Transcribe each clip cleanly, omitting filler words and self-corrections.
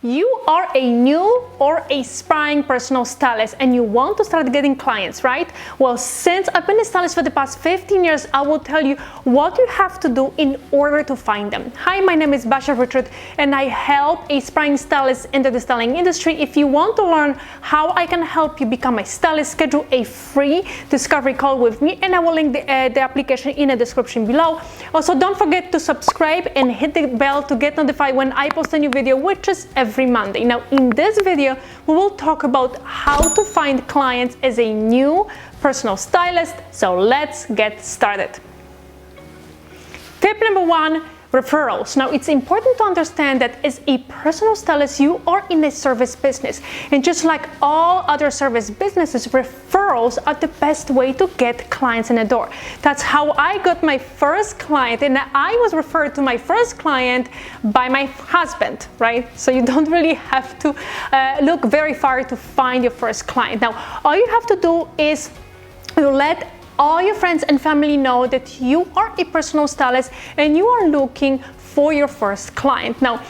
You are a new or aspiring personal stylist and you want to start getting clients, right? Well, since I've been a stylist for the past 15 years, I will tell you what you have to do in order to find them. Hi, my name is Basia Richard and I help aspiring stylists into the styling industry. If you want to learn how I can help you become a stylist, schedule a free discovery call with me and I will link the application in the description below. Also, don't forget to subscribe and hit the bell to get notified when I post a new video, which is every Monday. Now, in this video, we will talk about how to find clients as a new personal stylist. So let's get started. Tip number one, referrals. Now, it's important to understand that as a personal stylist, you are in a service business. And just like all other service businesses, referrals are the best way to get clients in the door. That's how I got my first client. And I was referred to my first client by my husband, right? So you don't really have to look very far to find your first client. Now, all you have to do is let all your friends and family know that you are a personal stylist and you are looking for your first client. Now,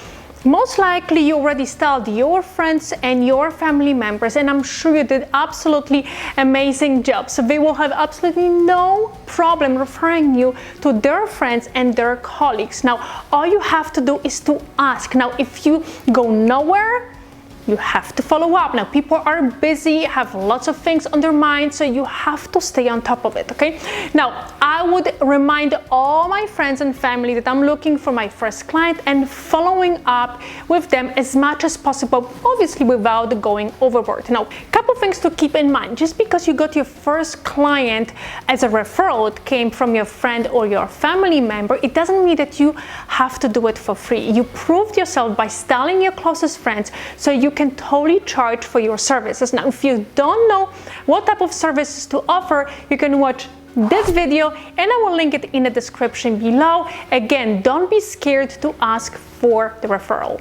most likely you already styled your friends and your family members, and I'm sure you did absolutely amazing job. So they will have absolutely no problem referring you to their friends and their colleagues. Now, all you have to do is to ask. Now, if you go nowhere, you have to follow up. Now, people are busy, have lots of things on their mind, so you have to stay on top of it, okay? Now, I would remind all my friends and family that I'm looking for my first client and following up with them as much as possible, obviously without going overboard. Now, a couple things to keep in mind. Just because you got your first client as a referral, it came from your friend or your family member, it doesn't mean that you have to do it for free. You proved yourself by styling your closest friends, so you can totally charge for your services. Now, if you don't know what type of services to offer, you can watch this video and I will link it in the description below. Again, don't be scared to ask for the referral.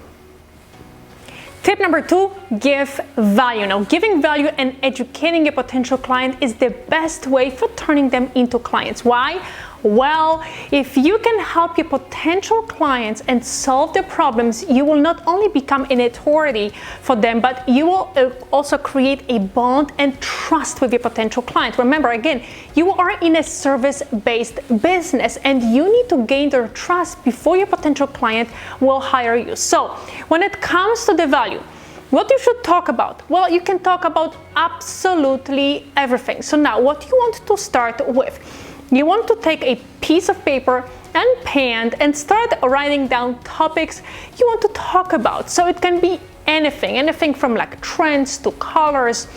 Tip number two, give value. Now, giving value and educating a potential client is the best way for turning them into clients. Why? Well, if you can help your potential clients and solve their problems, you will not only become an authority for them, but you will also create a bond and trust with your potential client. Remember, again, you are in a service-based business and you need to gain their trust before your potential client will hire you. So, when it comes to the value, what you should talk about? Well, you can talk about absolutely everything. So now, what you want to start with? You want to take a piece of paper and pen and start writing down topics you want to talk about. So it can be anything from like trends to colors,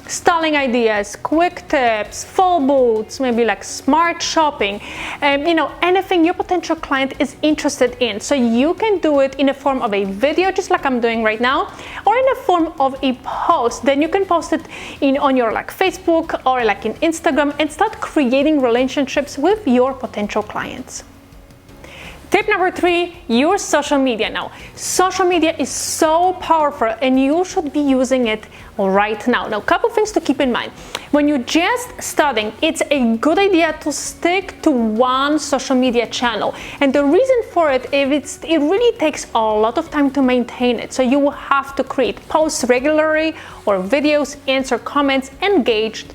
styling ideas, quick tips, full boots, maybe like smart shopping, anything your potential client is interested in. So you can do it in the form of a video, just like I'm doing right now, or in the form of a post. Then you can post it on your like Facebook or like in Instagram and start creating relationships with your potential clients. Tip number three, use social media. Now, social media is so powerful and you should be using it right now. Now, a couple things to keep in mind. When you're just starting, it's a good idea to stick to one social media channel. And the reason for it is it really takes a lot of time to maintain it. So you will have to create posts regularly or videos, answer comments, engaged,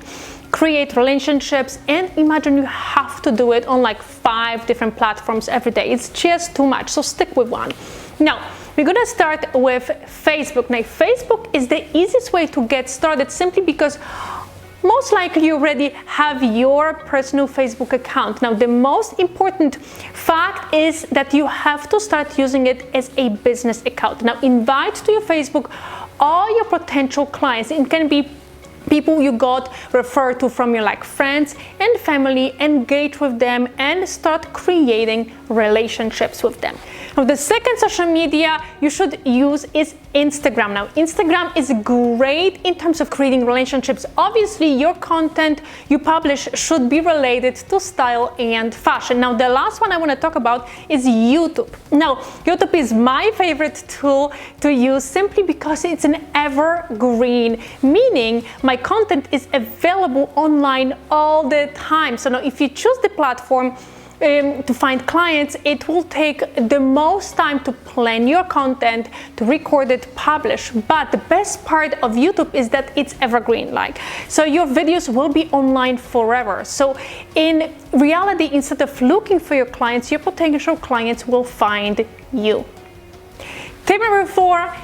create relationships, and imagine you have to do it on like 5 different platforms every day. It's just too much, so stick with one. Now, we're gonna start with Facebook. Now, Facebook is the easiest way to get started simply because most likely you already have your personal Facebook account. Now, the most important fact is that you have to start using it as a business account. Now, invite to your Facebook all your potential clients. It can be people you got referred to from your like friends and family. Engage with them and start creating relationships with them. Now, the second social media you should use is Instagram. Now, Instagram is great in terms of creating relationships. Obviously, your content you publish should be related to style and fashion. Now, the last one I want to talk about is YouTube. Now, YouTube is my favorite tool to use simply because it's an evergreen, meaning my content is available online all the time. So now if you choose the platform, to find clients, it will take the most time to plan your content, to record it, publish. But the best part of YouTube is that it's evergreen, so your videos will be online forever. So in reality, instead of looking for your clients, your potential clients will find you. Tip number 4,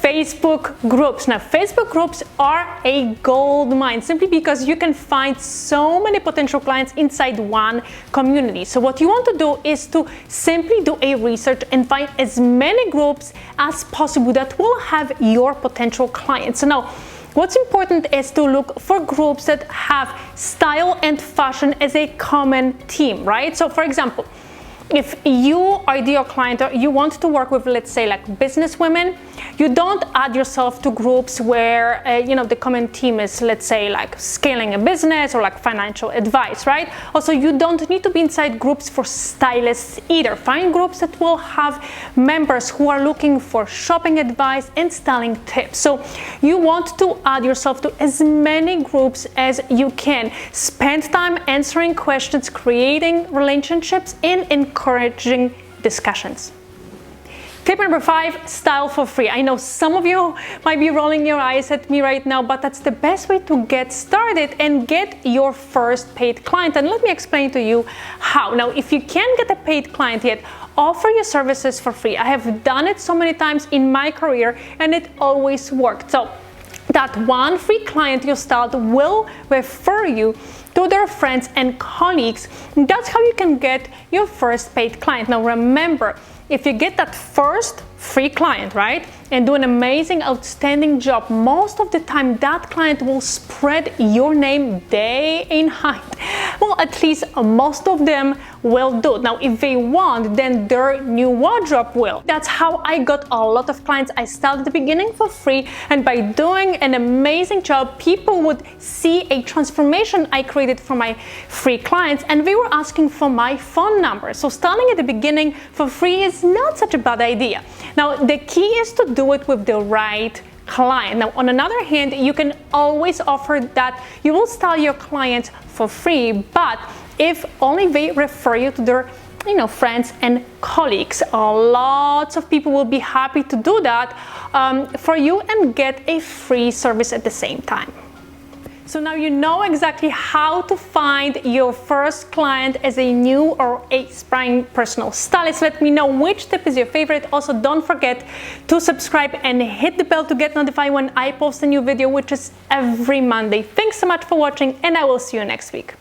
Facebook groups. Now, Facebook groups are a gold mine simply because you can find so many potential clients inside one community. So what you want to do is to simply do a research and find as many groups as possible that will have your potential clients. So now, what's important is to look for groups that have style and fashion as a common theme, right? So for example, if you are your client or you want to work with, let's say, business women, you don't add yourself to groups where the common theme is, let's say, scaling a business or financial advice, right? Also, you don't need to be inside groups for stylists either. Find groups that will have members who are looking for shopping advice and styling tips. So you want to add yourself to as many groups as you can. Spend time answering questions, creating relationships, and encouraging discussions. Tip number 5, style for free. I know some of you might be rolling your eyes at me right now, but that's the best way to get started and get your first paid client. And let me explain to you how. Now, if you can't get a paid client yet, offer your services for free. I have done it so many times in my career and it always worked. So that one free client you start will refer you to their friends and colleagues. That's how you can get your first paid client. Now remember, if you get that first free client, right, and do an amazing, outstanding job, most of the time that client will spread your name day and night. Well, at least most of them will do. Now, if they want, then their new wardrobe will. That's how I got a lot of clients. I started at the beginning for free, and by doing an amazing job, people would see a transformation I created for my free clients, and they were asking for my phone number. So starting at the beginning for free is not such a bad idea. Now, the key is to do it with the right client. Now, on another hand, you can always offer that you will style your clients for free, but if only they refer you to their friends and colleagues. Lots of people will be happy to do that for you and get a free service at the same time. So now you know exactly how to find your first client as a new or aspiring personal stylist. Let me know which tip is your favorite. Also, don't forget to subscribe and hit the bell to get notified when I post a new video, which is every Monday. Thanks so much for watching, and I will see you next week.